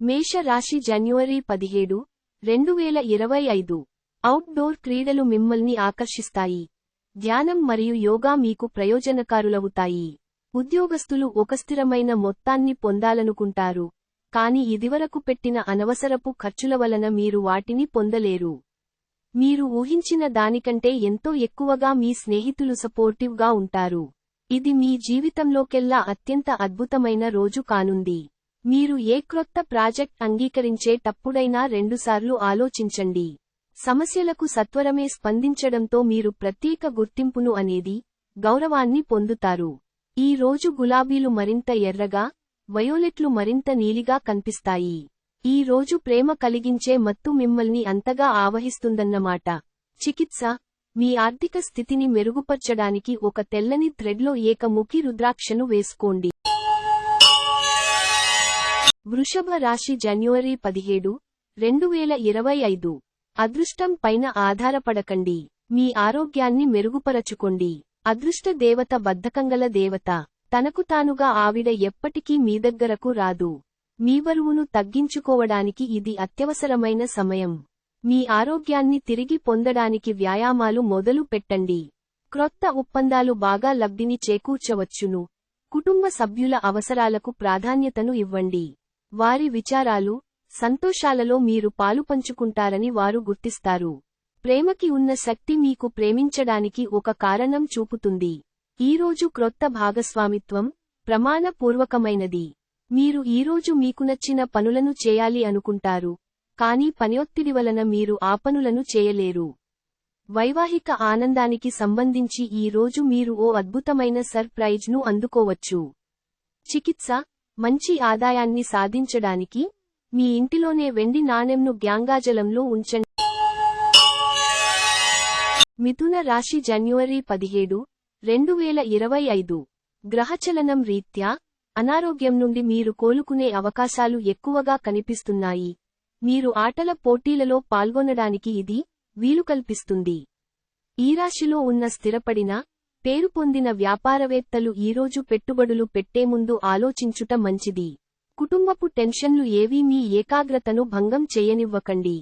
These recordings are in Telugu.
మేష రాశి జనవరి 17, 2025. అవుట్డోర్ క్రీడలు మిమ్మల్ని ఆకర్షిస్తాయి. ధ్యానం మరియు యోగా మీకు ప్రయోజనకారులవుతాయి. ఉద్యోగస్తులు ఒక స్థిరమైన మొత్తాన్ని పొందాలనుకుంటారు, కాని ఇదివరకు పెట్టిన అనవసరపు ఖర్చుల వలన మీరు వాటిని పొందలేరు. మీరు ఊహించిన దానికంటే ఎంతో ఎక్కువగా మీ స్నేహితులు సపోర్టివ్గా ఉంటారు. ఇది మీ జీవితంలోకెల్లా అత్యంత అద్భుతమైన రోజు కానుంది. మీరు ఏ క్రొత్త ప్రాజెక్ట్ అంగీకరించేటప్పుడైనా రెండుసార్లు ఆలోచించండి. సమస్యలకు సత్వరమే స్పందించడంతో మీరు ప్రత్యేక గుర్తింపును అనేది గౌరవాన్ని పొందుతారు. ఈ రోజు గులాబీలు మరింత ఎర్రగా, వయోలెట్లు మరింత నీలిగా కనిపిస్తాయి. ఈ రోజు ప్రేమ కలిగించే మత్తు మిమ్మల్ని అంతగా ఆవహిస్తుందన్నమాట. చికిత్స: మీ ఆర్థిక స్థితిని మెరుగుపర్చడానికి ఒక తెల్లని థ్రెడ్లో ఏకముఖి రుద్రాక్షను వేసుకోండి. వృషభ రాశి జనవరి 17, 2025. అదృష్టం పైన ఆధారపడకండి. మీ ఆరోగ్యాన్ని మెరుగుపరచుకోండి. అదృష్ట దేవత బద్ధకంగల దేవత. తనకు తానుగా ఆవిడ ఎప్పటికీ మీ దగ్గరకు రాదు. మీ బరువును తగ్గించుకోవడానికి ఇది అత్యవసరమైన సమయం. మీ ఆరోగ్యాన్ని తిరిగి పొందడానికి వ్యాయామాలు మొదలు పెట్టండి. క్రొత్త ఒప్పందాలు బాగా లబ్ధిని చేకూర్చవచ్చును. కుటుంబ సభ్యుల అవసరాలకు ప్రాధాన్యతను ఇవ్వండి. వారి విచారాలు, సంతోషాలలో మీరు పాలుపంచుకుంటారని వారు గుర్తిస్తారు. ప్రేమకి ఉన్న శక్తి మీకు ప్రేమించడానికి ఒక కారణం చూపుతుంది. ఈరోజు క్రొత్త భాగస్వామిత్వం ప్రమాణపూర్వకమైనది. మీరు ఈరోజు మీకు నచ్చిన పనులను చేయాలి అనుకుంటారు, కానీ పనిఒత్తిడి వలన మీరు ఆ పనులను చేయలేరు. వైవాహిక ఆనందానికి సంబంధించి ఈ రోజు మీరు ఓ అద్భుతమైన సర్ప్రైజ్ను అందుకోవచ్చు. చికిత్స: మంచి ఆదాయాన్ని సాధించడానికి మీ ఇంటిలోనే వెండి నాణెంను గ్యాంగాజలంలో ఉంచండి. మిథున రాశి జనవరి 17, 2025. గ్రహచలనం రీత్యా అనారోగ్యం నుండి మీరు కోలుకునే అవకాశాలు ఎక్కువగా కనిపిస్తున్నాయి. మీరు ఆటల పోటీలలో పాల్గొనడానికి ఇది వీలు కల్పిస్తుంది. ఈ రాశిలో ఉన్న స్థిరపడిన, పేరు పొందిన వ్యాపారవేత్తలు ఈరోజు పెట్టుబడులు పెట్టే ముందు ఆలోచించుట మంచిది. కుటుంబపు టెన్షన్లు ఏవీ మీ ఏకాగ్రతను భంగం చేయనివ్వకండి.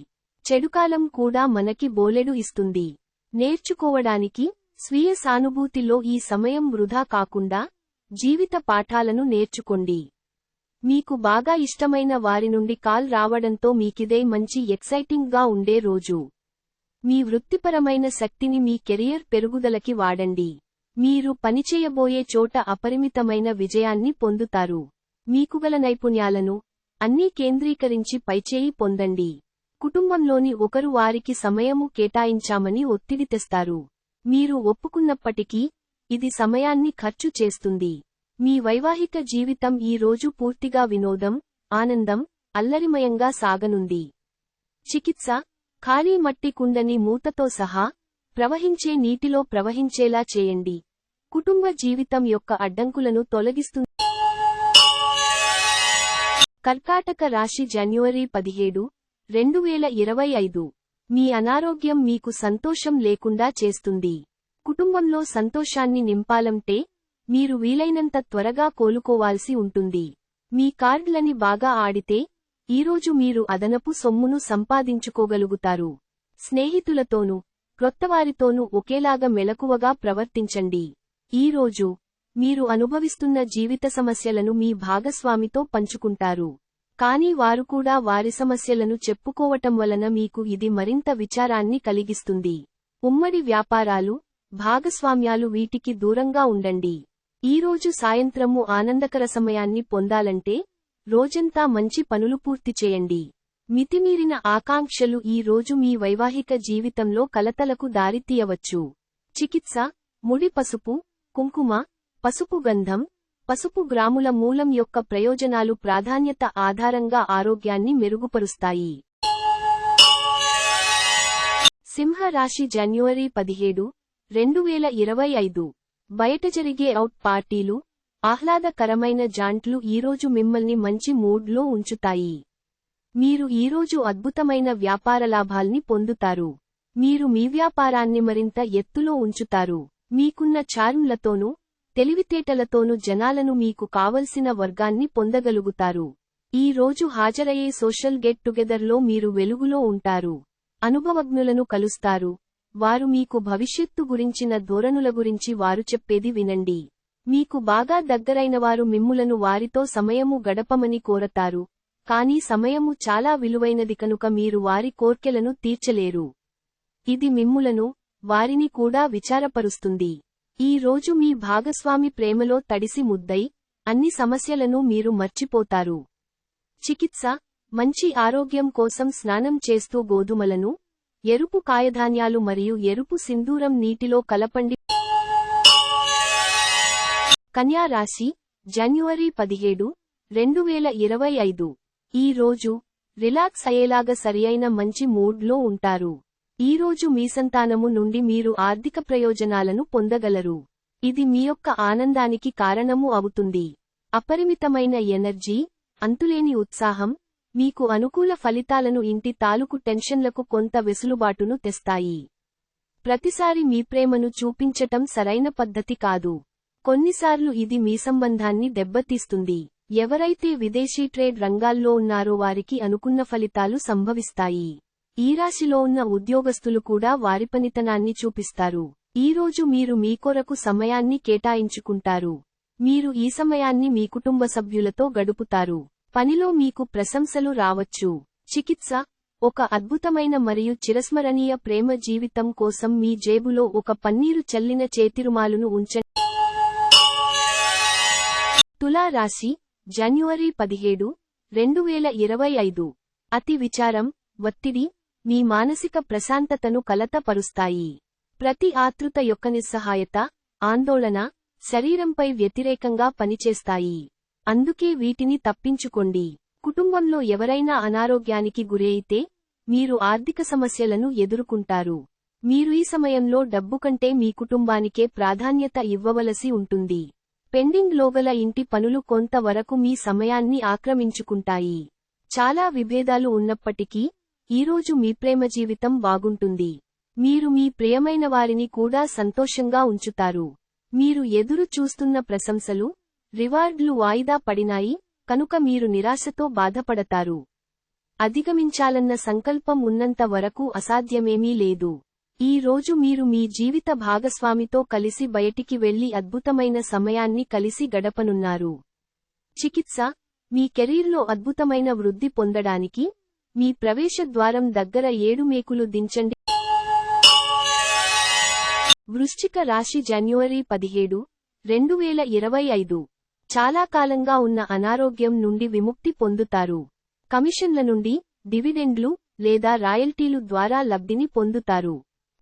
చెడుకాలం కూడా మనకి బోలెడు ఇస్తుంది. నేర్చుకోవడానికి, స్వీయ సానుభూతిలో ఈ సమయం వృధా కాకుండా జీవిత పాఠాలను నేర్చుకోండి. మీకు బాగా ఇష్టమైన వారి నుండి కాల్ రావడంతో మీకిదే మంచి ఎక్సైటింగ్గా ఉండే రోజు. మీ వృత్తిపరమైన శక్తిని మీ కెరియర్ పెరుగుదలకి వాడండి. మీరు పనిచేయబోయే చోట అపరిమితమైన విజయాన్ని పొందుతారు. మీకుగల నైపుణ్యాలను అన్నీ కేంద్రీకరించి పైచేయి పొందండి. కుటుంబంలోని ఒకరు వారికి సమయము కేటాయించామని ఒత్తిడి తెస్తారు. మీరు ఒప్పుకున్నప్పటికీ ఇది సమయాన్ని ఖర్చు చేస్తుంది. మీ వైవాహిక జీవితం ఈ రోజు పూర్తిగా వినోదం, ఆనందం, అల్లరిమయంగా సాగనుంది. చికిత్స: ఖాళీ మట్టి కుండని మూతతో సహా ప్రవహించే నీటిలో ప్రవహించేలా చేయండి. కుటుంబ జీవితం యొక్క అడ్డంకులను తొలగిస్తుంది. కర్కాటక రాశి జనవరి 17, 2025. మీ అనారోగ్యం మీకు సంతోషం లేకుండా చేస్తుంది. కుటుంబంలో సంతోషాన్ని నింపాలంటే మీరు వీలైనంత త్వరగా కోలుకోవాల్సి ఉంటుంది. మీ కార్డులని బాగా ఆడితే ఈరోజు మీరు అదనపు సొమ్మును సంపాదించుకోగలుగుతారు. స్నేహితులతోనూ, క్రొత్తవారితోనూ ఒకేలాగా మెలకువగా ప్రవర్తించండి. ఈరోజు మీరు అనుభవిస్తున్న జీవిత సమస్యలను మీ భాగస్వామితో పంచుకుంటారు, కానీ వారు కూడా వారి సమస్యలను చెప్పుకోవటం వలన మీకు ఇది మరింత విచారాన్ని కలిగిస్తుంది. ఉమ్మడి వ్యాపారాలు, భాగస్వామ్యాలు వీటికి దూరంగా ఉండండి. ఈరోజు సాయంత్రము ఆనందకర సమయాన్ని పొందాలంటే రోజంతా మంచి పనులు పూర్తి చేయండి. మితిమీరిన ఆకాంక్షలు ఈ రోజు మీ వైవాహిక జీవితంలో కలతలకు దారితీయవచ్చు. చికిత్స: ముడి పసుపు, కుంకుమ, పసుపు గంధం, పసుపు గ్రాముల మూలం యొక్క ప్రయోజనాలు ప్రాధాన్యత ఆధారంగా ఆరోగ్యాన్ని మెరుగుపరుస్తాయి. సింహ రాశి జనవరి 17, 2025. బయట జరిగే అవుట్ పార్టీలు, ఆహ్లాదకరమైన జాంట్లు ఈరోజు మిమ్మల్ని మంచి మూడ్లో ఉంచుతాయి. మీరు ఈరోజు అద్భుతమైన వ్యాపార లాభాల్ని పొందుతారు. మీరు మీ వ్యాపారాన్ని మరింత ఎత్తులో ఉంచుతారు. మీకున్న చార్మ్లతోనూ, తెలివితేటలతోనూ జనాలను మీకు కావలసిన వర్గాన్ని పొందగలుగుతారు. ఈ రోజు హాజరయ్యే సోషల్ గెట్ టుగెదర్లో మీరు వెలుగులో ఉంటారు. అనుభవజ్ఞులను కలుస్తారు. వారు మీకు భవిష్యత్తు గురించిన ధోరణుల గురించి వారు చెప్పేది వినండి. మీకు బాగా దగ్గరైనవారు మిమ్ములను వారితో సమయము గడపమని కోరతారు. కానీ సమయము చాలా విలువైనది కనుక మీరు వారి కోర్కెలను తీర్చలేరు. ఇది మిమ్ములను, వారిని కూడా విచారపరుస్తుంది. ఈ రోజు మీ భాగస్వామి ప్రేమలో తడిసి ముద్దై, అన్ని సమస్యలను మీరు మర్చిపోతారు. చికిత్స: మంచి ఆరోగ్యం కోసం స్నానం చేస్తూ గోధుమలను, ఎరుపు కాయధాన్యాలు మరియు ఎరుపు సింధూరం నీటిలో కలపండి. కన్యా రాశి, జనవరి 17, 2025. ఈ రోజు రిలాక్స్ అయ్యేలాగా సరియైన మంచి మూడ్లో ఉంటారు. ఈ రోజు మీ సంతానము నుండి మీరు ఆర్థిక ప్రయోజనాలను పొందగలరు. ఇది మీ యొక్క ఆనందానికి కారణము అవుతుంది. అపరిమితమైన ఎనర్జీ, అంతులేని ఉత్సాహం, మీకు అనుకూల ఫలితాలను ఇంటి తాలూకు టెన్షన్లకు కొంత వెసులుబాటును తెస్తాయి. ప్రతిసారి మీ ప్రేమను చూపించటం సరైన పద్ధతి కాదు. కొన్నిసార్లు ఇది మీ సంబంధాన్ని దెబ్బతీస్తుంది. ఎవరైతే విదేశీ ట్రేడ్ రంగాల్లో ఉన్నారో వారికి అనుకున్న ఫలితాలు సంభవిస్తాయి. ఈ రాశిలో ఉన్న ఉద్యోగస్తులు కూడా వారి పనితనాన్ని చూపిస్తారు. ఈ రోజు మీరు మీ కొరకు సమయాన్ని కేటాయించుకుంటారు. మీరు ఈ సమయాన్ని మీ కుటుంబ సభ్యులతో గడుపుతారు. పనిలో మీకు ప్రశంసలు రావచ్చు. చికిత్స: ఒక అద్భుతమైన మరియు చిరస్మరణీయ ప్రేమ జీవితం కోసం మీ జేబులో ఒక పన్నీరు చల్లిన చేతిరుమాలును ఉంచండి. తులా రాశి, జనవరి 17, 2025. అతి విచారం, ఒత్తిడి మీ మానసిక ప్రశాంతతను కలతపరుస్తాయి. ప్రతి ఆతృత యొక్క నిస్సహాయత, ఆందోళన శరీరంపై వ్యతిరేకంగా పనిచేస్తాయి. అందుకే వీటిని తప్పించుకోండి. కుటుంబంలో ఎవరైనా అనారోగ్యానికి గురైతే మీరు ఆర్థిక సమస్యలను ఎదుర్కొంటారు. మీరు ఈ సమయంలో డబ్బు కంటే మీ కుటుంబానికే ప్రాధాన్యత ఇవ్వవలసి ఉంటుంది. పెండింగ్ లోగల ఇంటి పనులు కొంతవరకు మీ సమయాన్ని ఆక్రమించుకుంటాయి. చాలా విభేదాలు ఉన్నప్పటికీ ఈరోజు మీ ప్రేమ జీవితం బాగుంటుంది. మీరు మీ ప్రియమైన వారిని కూడా సంతోషంగా ఉంచుతారు. మీరు ఎదురు చూస్తున్న ప్రశంసలు, రివార్డులు వాయిదా పడినాయి కనుక మీరు నిరాశతో బాధపడతారు. అధిగమించాలన్న సంకల్పం ఉన్నంత వరకు అసాధ్యమేమీ లేదు. ఈ రోజు మీరు మీ జీవిత భాగస్వామితో కలిసి బయటికి వెళ్లి అద్భుతమైన సమయాన్ని కలిసి గడపనున్నారు. చికిత్స: మీ కెరీర్లో అద్భుతమైన వృద్ధి పొందడానికి మీ ప్రవేశ ద్వారం దగ్గర 7 మేకులు దించండి. వృశ్చిక రాశి, జనవరి 17, 2025. చాలా కాలంగా ఉన్న అనారోగ్యం నుండి విముక్తి పొందుతారు. కమిషన్ల నుండి, డివిడెండ్లు లేదా రాయల్టీలు ద్వారా లబ్ధిని పొందుతారు.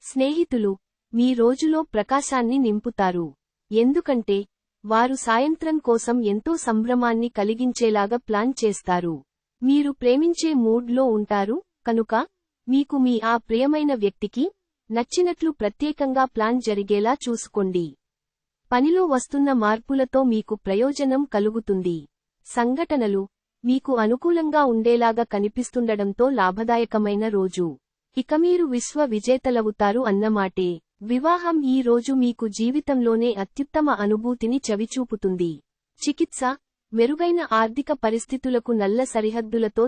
స్నేహితులు మీ రోజులో ప్రకాశాన్ని నింపుతారు. ఎందుకంటే వారు సాయంత్రం కోసం ఎంతో సంభ్రమాన్ని కలిగించేలాగా ప్లాన్ చేస్తారు. మీరు ప్రేమించే మూడ్లో ఉంటారు కనుక మీకు మీ ఆ ప్రియమైన వ్యక్తికి నచ్చినట్లు ప్రత్యేకంగా ప్లాన్ జరిగేలా చూసుకోండి. పనిలో వస్తున్న మార్పులతో మీకు ప్రయోజనం కలుగుతుంది. సంఘటనలు మీకు అనుకూలంగా ఉండేలాగా కనిపిస్తుండడంతో లాభదాయకమైన రోజు. ఇక మీరు విశ్వ విజేతలవుతారు అన్నమాటే. వివాహం ఈ రోజు మీకు జీవితంలోనే అత్యుత్తమ అనుభూతిని చవిచూపుతుంది. చికిత్స: మెరుగైన ఆర్థిక పరిస్థితులకు నల్ల సరిహద్దులతో.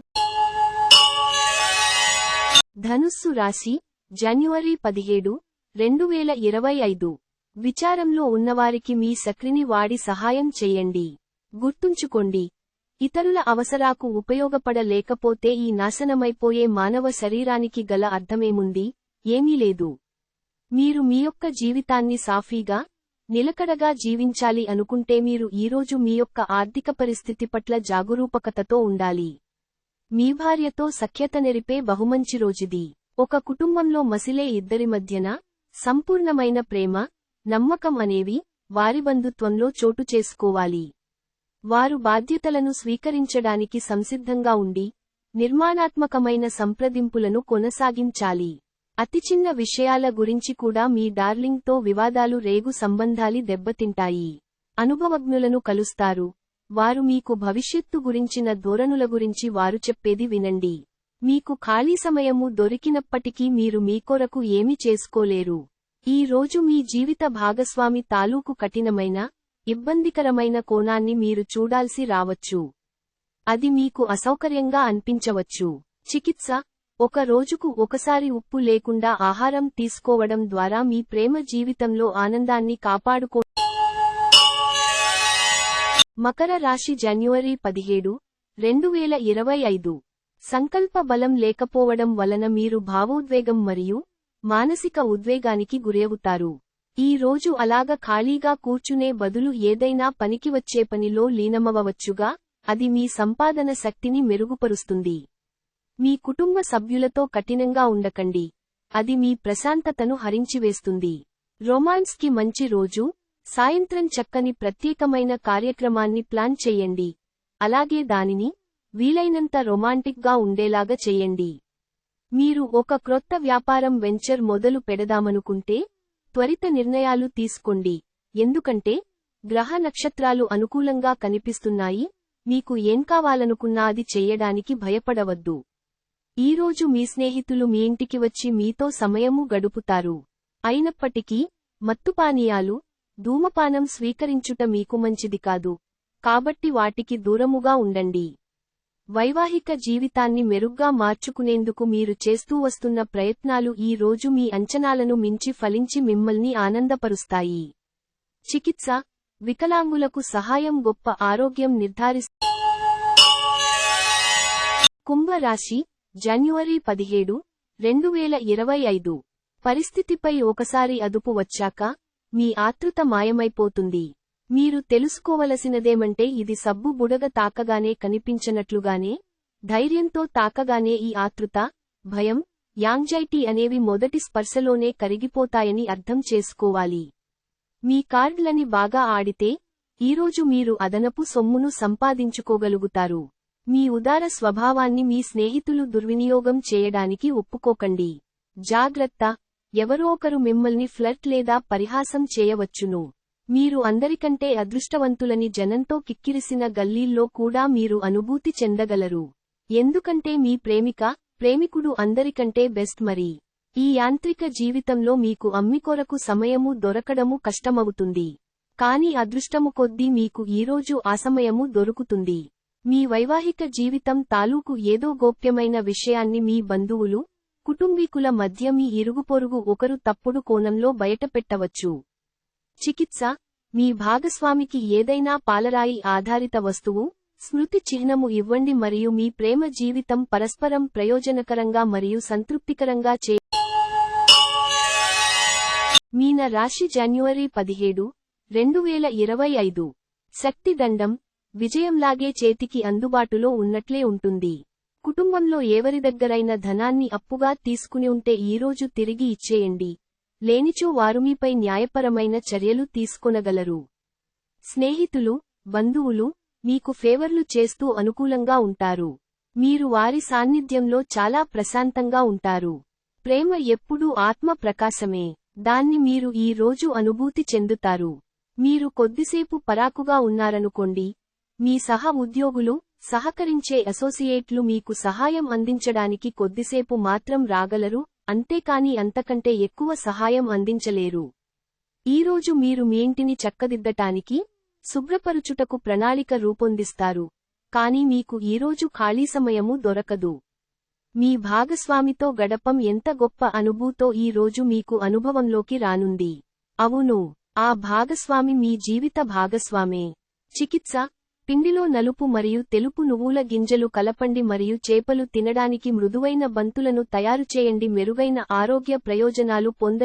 ధనుస్సు రాశి, జనవరి 17, 2025. విచారంలో ఉన్నవారికి మీ శక్తిని వాడి సహాయం చేయండి. గుర్తుంచుకోండి, ఇతరుల అవసరాకు ఉపయోగపడలేకపోతే ఈ నాశనమైపోయే మానవ శరీరానికి గల అర్థమేముంది? ఏమీ లేదు. మీరు మీ యొక్క జీవితాన్ని సాఫీగా, నిలకడగా జీవించాలి అనుకుంటే మీరు ఈరోజు మీ యొక్క ఆర్థిక పరిస్థితి పట్ల జాగరూకతతో ఉండాలి. మీ భార్యతో సఖ్యత నెరిపే బహుమంచి రోజుది. ఒక కుటుంబంలో మసిలే ఇద్దరి మధ్యన సంపూర్ణమైన ప్రేమ, నమ్మకం అనేవి వారి బంధుత్వంలో చోటు చేసుకోవాలి. వారు బాధ్యతలను స్వీకరించడానికి సంసిద్ధంగా ఉండి నిర్మాణాత్మకమైన సంప్రదింపులను కొనసాగించాలి. అతి చిన్న విషయాల గురించి కూడా మీ డార్లింగ్తో వివాదాలు రేగు సంబంధాలి దెబ్బతింటాయి. అనుభవజ్ఞులను కలుస్తారు. వారు మీకు భవిష్యత్తు గురించిన ధోరణుల గురించి వారు చెప్పేది వినండి. మీకు ఖాళీ సమయము దొరికినప్పటికీ మీరు మీ కొరకు ఏమి చేసుకోలేరు. ఈ రోజు మీ జీవిత భాగస్వామి తాలూకు కఠినమైన, ఇబ్బందికరమైన కోణాన్ని మీరు చూడాల్సి రావచ్చు. అది మీకు అసౌకర్యంగా అనిపించవచ్చు. చికిత్స: ఒక రోజుకు ఒకసారి ఉప్పు లేకుండా ఆహారం తీసుకోవడం ద్వారా మీ ప్రేమ జీవితంలో ఆనందాన్ని కాపాడుకో. మకర రాశి జనవరి 17, 2025. సంకల్ప బలం లేకపోవడం వలన మీరు భావోద్వేగం మరియు మానసిక ఉద్వేగానికి గురవుతారు. ఈ రోజు అలాగ ఖాళీగా కూర్చునే బదులు ఏదైనా పనికివచ్చే పనిలో లీనమవవచ్చుగా, అది మీ సంపాదన శక్తిని మెరుగుపరుస్తుంది. మీ కుటుంబ సభ్యులతో కఠినంగా ఉండకండి, అది మీ ప్రశాంతతను హరించివేస్తుంది. రొమాన్స్ కి మంచి రోజు. సాయంత్రం చక్కని ప్రత్యేకమైన కార్యక్రమాన్ని ప్లాన్ చెయ్యండి, అలాగే దానిని వీలైనంత రొమాంటిక్గా ఉండేలాగా చెయ్యండి. మీరు ఒక క్రొత్త వ్యాపారం వెంచర్ మొదలు పెడదామనుకుంటే త్వరిత నిర్ణయాలు తీసుకోండి, ఎందుకంటే గ్రహ నక్షత్రాలు అనుకూలంగా కనిపిస్తున్నాయి. మీకు ఏం కావాలనుకున్నా అది చెయ్యడానికి భయపడవద్దు. ఈరోజు మీ స్నేహితులు మీ ఇంటికి వచ్చి మీతో సమయము గడుపుతారు. అయినప్పటికీ మత్తుపానీయాలు, ధూమపానం స్వీకరించుట మీకు మంచిది కాదు, కాబట్టి వాటికి దూరముగా ఉండండి. వైవాహిక జీవితాన్ని మెరుగ్గా మార్చుకునేందుకు మీరు చేస్తూ వస్తున్న ప్రయత్నాలు ఈ రోజు మీ అంచనాలను మించి ఫలించి మిమ్మల్ని ఆనందపరుస్తాయి. చికిత్స: వికలాంగులకు సహాయం గొప్ప ఆరోగ్యం నిర్ధారిస్తుంది. కుంభరాశి జనవరి 17, 2025. పరిస్థితిపై ఒకసారి అదుపు వచ్చాక మీ ఆతృత మాయమైపోతుంది. మీరు తెలుసుకోవలసినదేమంటే ఇది సబ్బు బుడగ తాకగానే కనిపించనట్లుగానే, ధైర్యంతో తాకగానే ఈ ఆతృత, భయం, యాంగ్జైటీ అనేవి మొదటి స్పర్శలోనే కరిగిపోతాయని అర్థం చేసుకోవాలి. మీ కార్డులని బాగా ఆడితే ఈరోజు మీరు అదనపు సొమ్మును సంపాదించుకోగలుగుతారు. మీ ఉదార స్వభావాన్ని మీ స్నేహితులు దుర్వినియోగం చేయడానికి ఒప్పుకోకండి. జాగ్రత్త: ఎవరో ఒకరు మిమ్మల్ని ఫ్లర్ట్ లేదా పరిహాసం చేయవచ్చును. మీరు అందరికంటే అదృష్టవంతులని జనంతో కిక్కిరిసిన గల్లీల్లో కూడా మీరు అనుభూతి చెందగలరు, ఎందుకంటే మీ ప్రేమికుడు అందరికంటే బెస్ట్ మరి. ఈ యాంత్రిక జీవితంలో మీకు అమ్మికొరకు సమయము దొరకడము కష్టమవుతుంది, కాని అదృష్టము కొద్దీ మీకు ఈరోజు ఆ సమయము దొరుకుతుంది. మీ వైవాహిక జీవితం తాలూకు ఏదో గోప్యమైన విషయాన్ని మీ బంధువులు, కుటుంబీకుల మధ్య మీ ఇరుగుపొరుగు ఒకరు తప్పుడు కోణంలో బయటపెట్టవచ్చు. చికిత్స: మీ భాగస్వామికి ఏదైనా పాలరాయి ఆధారిత వస్తువు, స్మృతి చిహ్నము ఇవ్వండి మరియు మీ ప్రేమ జీవితం పరస్పరం ప్రయోజనకరంగా మరియు సంతృప్తికరంగా చే. మీన రాశి జనవరి 17, 2025. శక్తి దండం: విజయంలాగే చేతికి అందుబాటులో ఉన్నట్లే ఉంటుంది. కుటుంబంలో ఎవరి దగ్గరైన ధనాన్ని అప్పుగా తీసుకుని ఉంటే ఈరోజు తిరిగి ఇచ్చేయండి, లేనిచో వారు మీపై న్యాయపరమైన చర్యలు తీసుకొనగలరు. స్నేహితులు, బంధువులు మీకు ఫేవర్లు చేస్తూ అనుకూలంగా ఉంటారు. మీరు వారి సాన్నిధ్యంలో చాలా ప్రశాంతంగా ఉంటారు. ప్రేమ ఎప్పుడూ ఆత్మ ప్రకాశమే, దాన్ని మీరు ఈ రోజు అనుభూతి చెందుతారు. మీరు కొద్దిసేపు పరాకుగా ఉన్నారనుకోండి, మీ సహ ఉద్యోగులు, సహకరించే అసోసియేట్లు మీకు సహాయం అందించడానికి కొద్దిసేపు మాత్రం రాగలరు, అంతేకాని అంతకంటే ఎక్కువ సహాయం అందించలేరు. ఈరోజు మీరు మీ ఇంటిని చక్కదిద్దటానికి, శుభ్రపరుచుటకు ప్రణాళిక రూపొందిస్తారు, కానీ మీకు ఈరోజు ఖాళీ సమయము దొరకదు. మీ భాగస్వామితో గడపం ఎంత గొప్ప అనుభూతో ఈ రోజు మీకు అనుభవంలోకి రానుంది. అవును, ఆ భాగస్వామి మీ జీవిత భాగస్వామే. చికిత్స: పిండిలో నలుపు మరియు తెలుపు నువ్వుల గింజలు కలపండి మరియు చేపలు తినడానికి మృదువైన బంతులను తయారు చేయండి. మెరుగైన ఆరోగ్య ప్రయోజనాలు పొందండి.